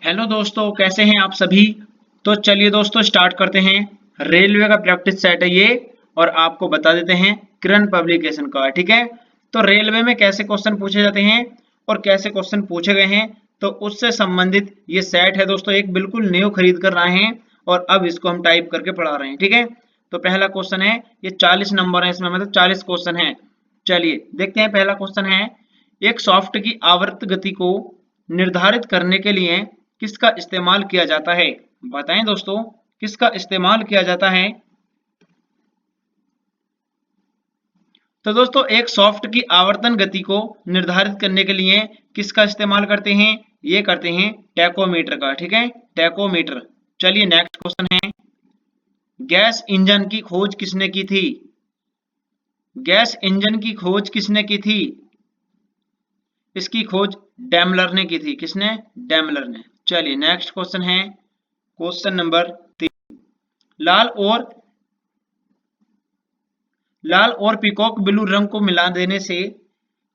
Hello दोस्तों, कैसे हैं आप सभी। तो चलिए दोस्तों स्टार्ट करते हैं। रेलवे का प्रैक्टिस सेट है ये, और आपको बता देते हैं किरण पब्लिकेशन का। ठीक है, तो रेलवे में कैसे क्वेश्चन पूछे जाते हैं और कैसे क्वेश्चन पूछे गए हैं, तो उससे संबंधित ये सेट है दोस्तों। एक बिल्कुल न्यू खरीद कर लाए हैं और अब इसको हम टाइप करके पढ़ा रहे हैं। ठीक है, तो पहला क्वेश्चन है, ये 40 नंबर है इसमें, मतलब 40 क्वेश्चन है। चलिए देखते हैं। पहला क्वेश्चन है, एक सॉफ्ट की आवर्त गति को निर्धारित करने के लिए किसका इस्तेमाल किया जाता है। बताएं दोस्तों, किसका इस्तेमाल किया जाता है। तो दोस्तों एक सॉफ्ट की आवर्तन गति को निर्धारित करने के लिए किसका इस्तेमाल करते हैं, ये करते हैं टैकोमीटर का। ठीक है, टैकोमीटर। चलिए नेक्स्ट क्वेश्चन है, गैस इंजन की खोज किसने की थी। गैस इंजन की खोज किसने की थी। इसकी खोज डैमलर ने की थी। किसने, डैमलर ने। चलिए नेक्स्ट क्वेश्चन है, क्वेश्चन नंबर 3, लाल और लाल और पीकॉक ब्लू रंग को मिला देने से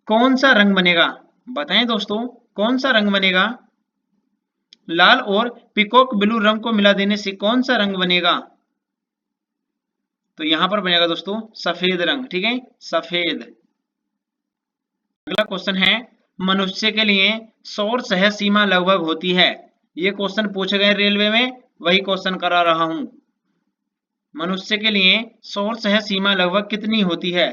कौन सा रंग बनेगा। बताएं दोस्तों, कौन सा रंग बनेगा। लाल और पीकॉक ब्लू रंग को मिला देने से कौन सा रंग बनेगा। तो यहां पर बनेगा दोस्तों सफेद रंग। ठीक है, सफेद। अगला क्वेश्चन है, मनुष्य के लिए सौर सह सीमा लगभग होती है। ये क्वेश्चन पूछे गए रेलवे में, वही क्वेश्चन करा रहा हूं। मनुष्य के लिए सौर सह सीमा लगभग कितनी होती है।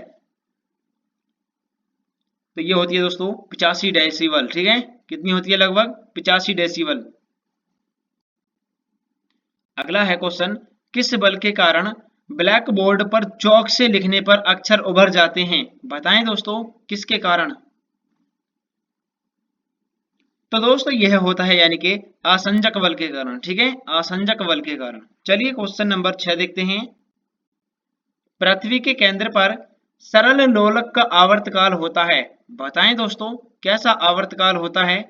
तो ये होती है दोस्तों 85 डेसिबल। ठीक है, कितनी होती है, लगभग 85 डेसिबल। अगला है क्वेश्चन, किस बल के कारण ब्लैक बोर्ड पर चौक से लिखने पर अक्षर उभर जाते हैं। बताएं दोस्तों, किसके कारण। तो दोस्तों यह होता है यानी कि आसंजक बल के कारण। ठीक है, आसंजक बल के कारण। चलिए क्वेश्चन नंबर 6 देखते हैं, पृथ्वी के केंद्र पर सरल लोलक का आवर्तकाल होता है। बताएं दोस्तों, कैसा आवर्तकाल होता है।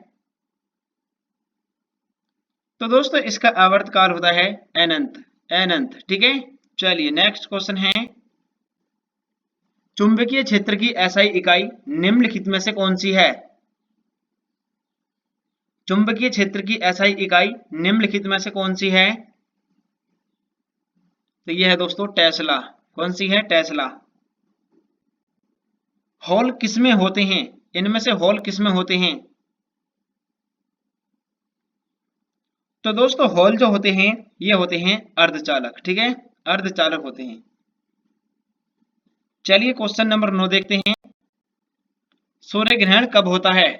तो दोस्तों इसका आवर्तकाल होता है अनंत, अनंत। ठीक है, चलिए नेक्स्ट क्वेश्चन है, चुंबकीय क्षेत्र की एसआई इकाई निम्नलिखित में से कौन सी है। चुंबकीय क्षेत्र की एसआई इकाई निम्नलिखित में से कौन सी है। तो यह है दोस्तों टेस्ला। कौन सी है, टेस्ला। हॉल किसमें होते हैं, इनमें से हॉल किसमें होते हैं। तो दोस्तों हॉल जो होते हैं ये होते हैं अर्धचालक। ठीक है, अर्धचालक होते हैं। चलिए क्वेश्चन नंबर 9 देखते हैं, सूर्य ग्रहण कब होता है।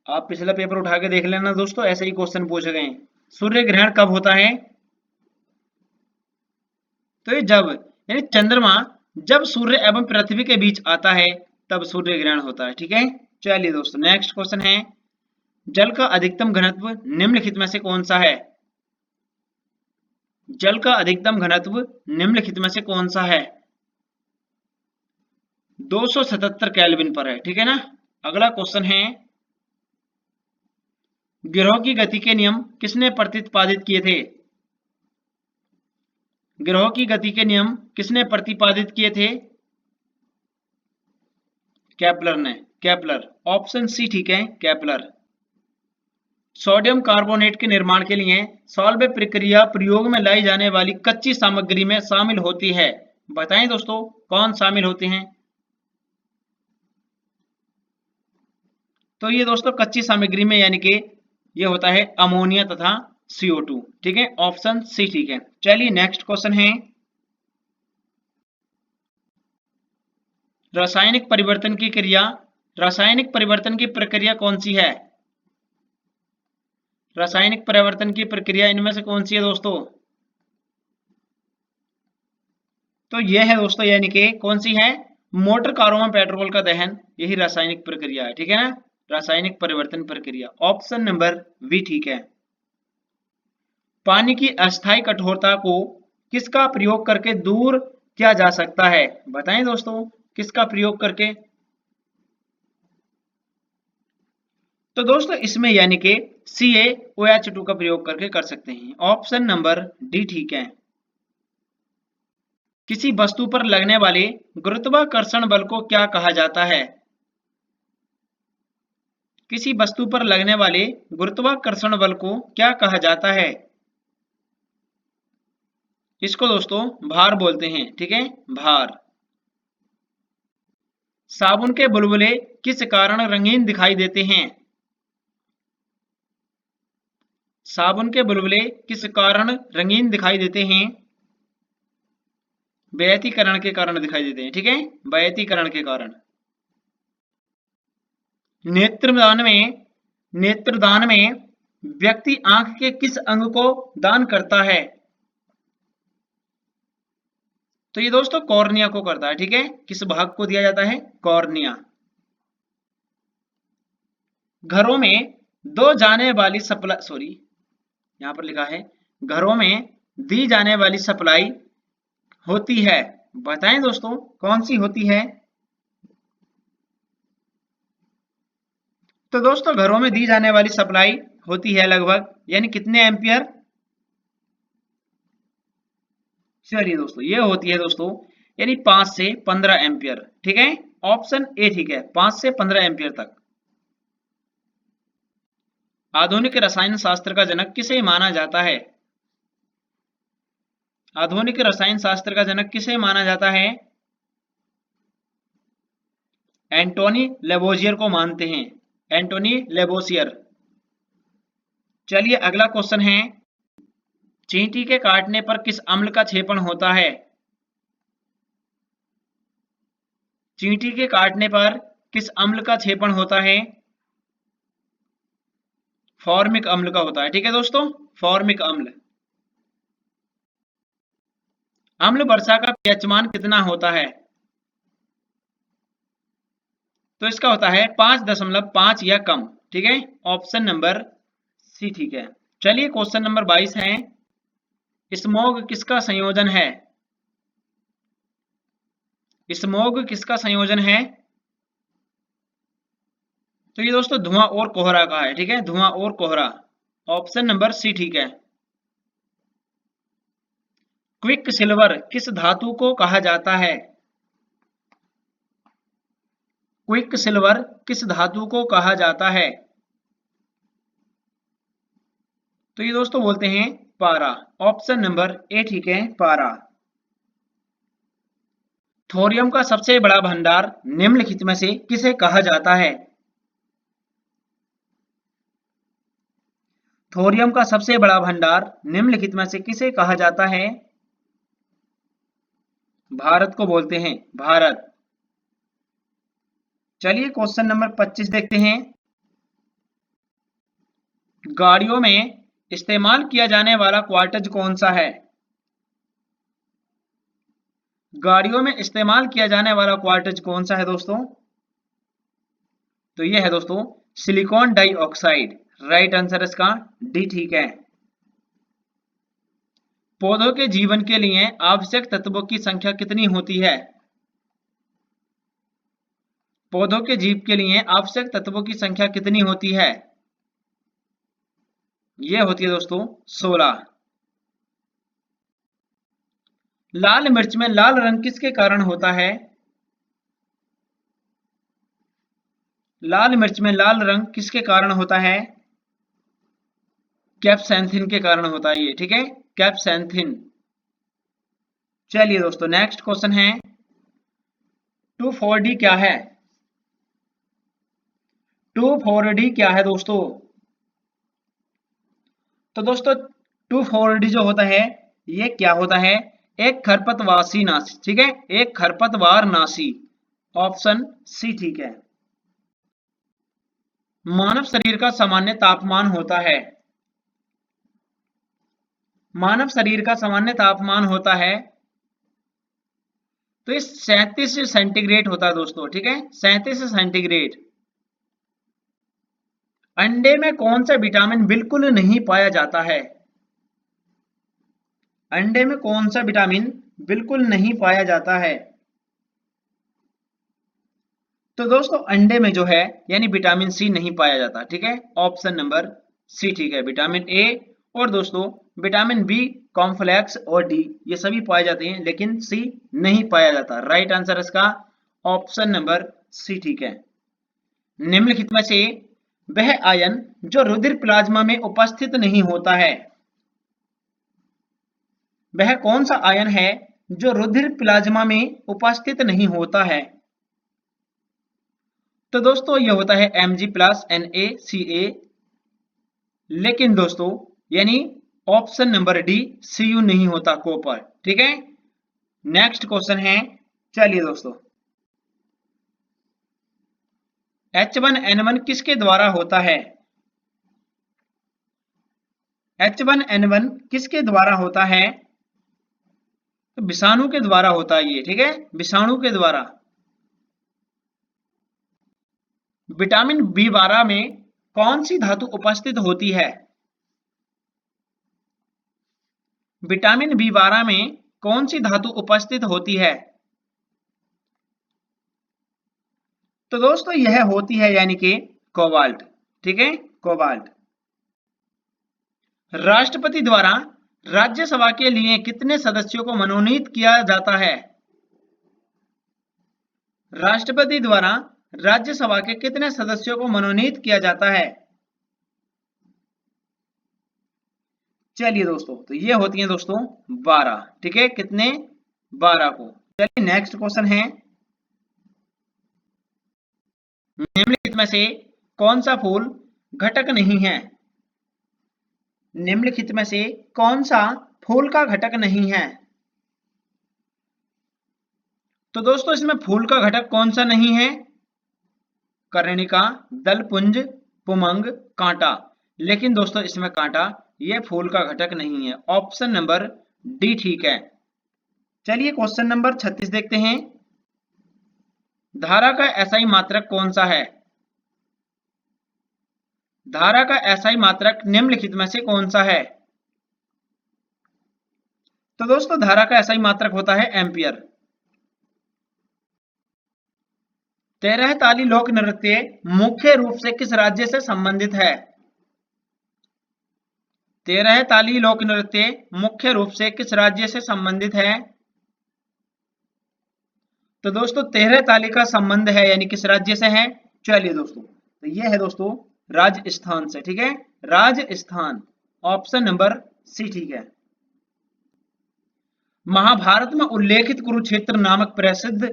आप पिछला पेपर उठा के देख लेना दोस्तों, ऐसे ही क्वेश्चन पूछे गए हैं। सूर्य ग्रहण कब होता है। तो ये जब, यानी चंद्रमा जब सूर्य एवं पृथ्वी के बीच आता है तब सूर्य ग्रहण होता है। ठीक है, चलिए दोस्तों नेक्स्ट क्वेश्चन है, जल का अधिकतम घनत्व निम्नलिखित में से कौन सा है। जल का अधिकतम घनत्व निम्नलिखित में से कौन सा है। 277 केल्विन पर है। ठीक है ना। अगला क्वेश्चन है, गिरोह की गति के नियम किसने प्रतिपादित किए थे। गिरोह की गति के नियम किसने प्रतिपादित किए थे। केपलर ने, केपलर। ऑप्शन सी ठीक है, केपलर। सोडियम कार्बोनेट के निर्माण के लिए सॉल्व प्रक्रिया प्रयोग में लाई जाने वाली कच्ची सामग्री में शामिल होती है। बताएं दोस्तों, कौन शामिल होते हैं। तो ये दोस्तों कच्ची सामग्री में यानी कि ये होता है अमोनिया तथा CO2। ठीक है, ऑप्शन सी ठीक है। चलिए नेक्स्ट क्वेश्चन है, रासायनिक परिवर्तन की क्रिया, रासायनिक परिवर्तन की प्रक्रिया कौन सी है। रासायनिक परिवर्तन की प्रक्रिया इनमें से कौन सी है दोस्तों। तो यह है दोस्तों, यानी कि कौन सी है, मोटर कारों में पेट्रोल का दहन, यही रासायनिक प्रक्रिया है। ठीक है ना, रासायनिक परिवर्तन प्रक्रिया। ऑप्शन नंबर बी ठीक है। पानी की अस्थायी कठोरता को किसका प्रयोग करके दूर किया जा सकता है। बताएं दोस्तों, किसका प्रयोग करके। तो दोस्तों इसमें यानी कि CaOH2 का प्रयोग करके कर सकते हैं। ऑप्शन नंबर डी ठीक है। किसी वस्तु पर लगने वाले गुरुत्वाकर्षण बल को क्या कहा जाता है। किसी वस्तु पर लगने वाले गुरुत्वाकर्षण बल को क्या कहा जाता है? इसको दोस्तों भार बोलते हैं, ठीक है, भार। साबुन के बुलबुले किस कारण रंगीन दिखाई देते हैं? साबुन के बुलबुले किस कारण रंगीन दिखाई देते हैं? वैयक्तिकरण के कारण दिखाई देते हैं, ठीक है, वैयक्तिकरण के कारण। नेत्रदान में व्यक्ति आंख के किस अंग को दान करता है? तो ये दोस्तों कॉर्निया को करता है, ठीक है। किस भाग को दिया जाता है? कॉर्निया। घरों में दो जाने वाली सप्लाई, सॉरी यहां पर लिखा है घरों में दी जाने वाली सप्लाई होती है, बताएं दोस्तों कौन सी होती है? तो दोस्तों घरों में दी जाने वाली सप्लाई होती है लगभग, यानी कितने एम्पियर? चलिए दोस्तों ये होती है दोस्तों यानी 5 से 15 एम्पियर, ठीक है, ऑप्शन ए ठीक है, 5 से 15 एम्पियर तक। आधुनिक रसायन शास्त्र का जनक किसे माना जाता है? आधुनिक रसायन शास्त्र का जनक किसे माना जाता है? एंटोनी लेवोजियर को मानते हैं, एंटोनी लेवोसियर। चलिए अगला क्वेश्चन है, चींटी के काटने पर किस अम्ल का क्षेपण होता है? चींटी के काटने पर किस अम्ल का क्षेपण होता है? फॉर्मिक अम्ल का होता है, ठीक है दोस्तों, फॉर्मिक अम्ल। अम्ल वर्षा का पीएच मान कितना होता है? तो इसका होता है 5.5 या कम, ठीक है, ऑप्शन नंबर सी ठीक है। चलिए क्वेश्चन नंबर 22 है, स्मॉग किसका संयोजन है? स्मॉग किसका संयोजन है? तो ये दोस्तों धुआं और कोहरा का है, ठीक है, धुआं और कोहरा, ऑप्शन नंबर सी ठीक है। क्विक सिल्वर किस धातु को कहा जाता है? क्विक सिल्वर किस धातु को कहा जाता है? तो ये दोस्तों बोलते हैं पारा, ऑप्शन नंबर ए ठीक है, पारा। थोरियम का सबसे बड़ा भंडार निम्नलिखित में से किसे कहा जाता है? थोरियम का सबसे बड़ा भंडार निम्नलिखित में से किसे कहा जाता है? भारत को बोलते हैं, भारत। चलिए क्वेश्चन नंबर 25 देखते हैं, गाड़ियों में इस्तेमाल किया जाने वाला क्वार्टज कौन सा है? गाड़ियों में इस्तेमाल किया जाने वाला क्वार्टज कौन सा है दोस्तों? तो ये है दोस्तों सिलिकॉन डाइऑक्साइड, राइट आंसर इसका डी ठीक है। पौधों के जीवन के लिए आवश्यक तत्वों की संख्या कितनी होती है? पौधों के जीव के लिए आवश्यक तत्वों की संख्या कितनी होती है? यह होती है दोस्तों 16। लाल मिर्च में लाल रंग किसके कारण होता है? लाल मिर्च में लाल रंग किसके कारण होता है? कैप्सैंथिन के कारण होता है ये, ठीक है, कैप्सैंथिन। चलिए दोस्तों नेक्स्ट क्वेश्चन है, 2,4-D क्या है? 2,4-D क्या है दोस्तों? तो दोस्तों 2,4-D जो होता है ये क्या होता है? एक खरपतवासी नाशी, ठीक है, एक खरपतवार नाशी, ऑप्शन सी ठीक है। मानव शरीर का सामान्य तापमान होता है, मानव शरीर का सामान्य तापमान होता है तो ये 37 सेंटीग्रेड होता है दोस्तों, ठीक है, 37 सेंटीग्रेड। अंडे में कौन सा विटामिन बिल्कुल नहीं पाया जाता है? अंडे में कौन सा विटामिन बिल्कुल नहीं पाया जाता है? तो दोस्तों अंडे में जो है यानी विटामिन सी नहीं पाया जाता, ठीक है, ऑप्शन नंबर सी ठीक है, विटामिन ए और दोस्तों विटामिन बी कॉम्प्लेक्स और डी ये सभी पाए जाते हैं लेकिन सी नहीं पाया जाता, राइट आंसर इसका ऑप्शन नंबर सी ठीक है। निम्नलिखित में से वह आयन जो रुधिर प्लाज्मा में उपस्थित नहीं होता है। वह कौन सा आयन है जो रुधिर प्लाज्मा में उपस्थित नहीं होता है? तो दोस्तों ये होता है Mg+Na लेकिन दोस्तों यानी ऑप्शन नंबर डी Cu नहीं होता, कॉपर। ठीक है, नेक्स्ट क्वेश्चन है, चलिए दोस्तों, H1N1 किसके द्वारा होता है? H1N1 किसके द्वारा होता है? तो विषाणु के द्वारा होता है ये। ठीक है, विषाणु के द्वारा। विटामिन बी12 में कौन सी धातु उपस्थित होती है? विटामिन बी12 में कौन सी धातु उपस्थित होती है? तो दोस्तों यह होती है यानी कि कोबाल्ट। ठीक है, कोबाल्ट। राष्ट्रपति द्वारा राज्यसभा के लिए कितने सदस्यों को मनोनीत किया जाता है? राष्ट्रपति द्वारा राज्यसभा के कितने सदस्यों को मनोनीत किया जाता है? चलिए दोस्तों, तो ये होती हैं दोस्तों 12। ठीक है, कितने? 12 को। चलिए नेक्स्ट क्वेश्चन है, निम्नलिखित में से कौन सा फूल घटक नहीं है? निम्नलिखित में से कौन सा फूल का घटक नहीं है? तो दोस्तों इसमें फूल का घटक कौन सा नहीं है? कर्णिका, दलपुंज, पुमंग, कांटा। लेकिन दोस्तों इसमें कांटा, ये फूल का घटक नहीं है। ऑप्शन नंबर डी ठीक है। चलिए क्वेश्चन नंबर 36 देखते हैं, धारा का एसआई मात्रक कौन सा है? धारा का एसआई मात्रक निम्नलिखित में से कौन सा है? तो दोस्तों धारा का एसआई मात्रक होता है एम्पियर। 13 ताली लोक नृत्य मुख्य रूप से किस राज्य से संबंधित है? 13 ताली लोक नृत्य मुख्य रूप से किस राज्य से संबंधित है? तो दोस्तों 13 ताली का संबंध है यानी किस राज्य से है? चलिए दोस्तों, तो ये है दोस्तों राजस्थान से। ठीक है, राजस्थान। ऑप्शन नंबर सी ठीक है। महाभारत में उल्लेखित कुरुक्षेत्र नामक प्रसिद्ध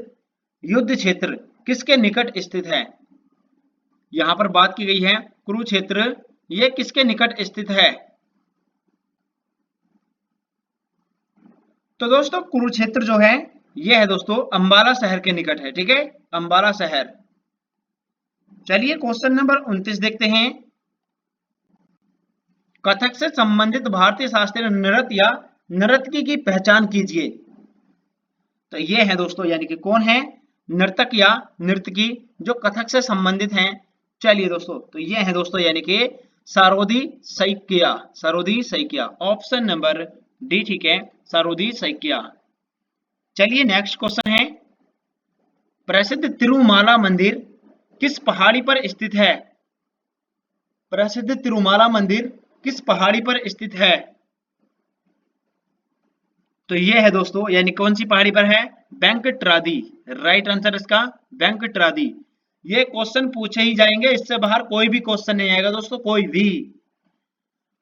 युद्ध क्षेत्र किसके निकट स्थित है? यहां पर बात की गई है कुरुक्षेत्र, ये किसके निकट स्थित है? तो दोस्तों कुरुक्षेत्र जो है ये है दोस्तों अंबाला शहर के निकट है। ठीक है, अंबाला शहर। चलिए क्वेश्चन नंबर 29 देखते हैं, कथक से संबंधित भारतीय शास्त्रीय नृत्य या नर्तकी की पहचान कीजिए। तो ये है दोस्तों यानी कि कौन है? नर्तक या नर्तकी जो कथक से संबंधित हैं। चलिए दोस्तों, तो ये है दोस्तों यानी कि Sarodi Saikia. Sarodi Saikia. Option number D ठीक है, सारोदी सैकिया। चलिए नेक्स्ट क्वेश्चन है, प्रसिद्ध तिरुमाला मंदिर किस पहाड़ी पर स्थित है? प्रसिद्ध तिरुमाला मंदिर किस पहाड़ी पर स्थित है? तो ये है दोस्तों यानी कौन सी पहाड़ी पर है? वेंकटाद्रि। राइट आंसर इसका वेंकटाद्रि। ये क्वेश्चन पूछे ही जाएंगे, इससे बाहर कोई भी क्वेश्चन नहीं आएगा दोस्तों, कोई भी।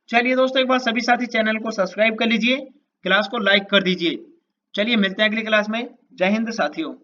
चलिए दोस्तों एक बार सभी साथी चैनल को सब्सक्राइब कर लीजिए, क्लास को लाइक कर दीजिए। चलिए मिलते हैं अगली क्लास में। जय हिंद साथियों।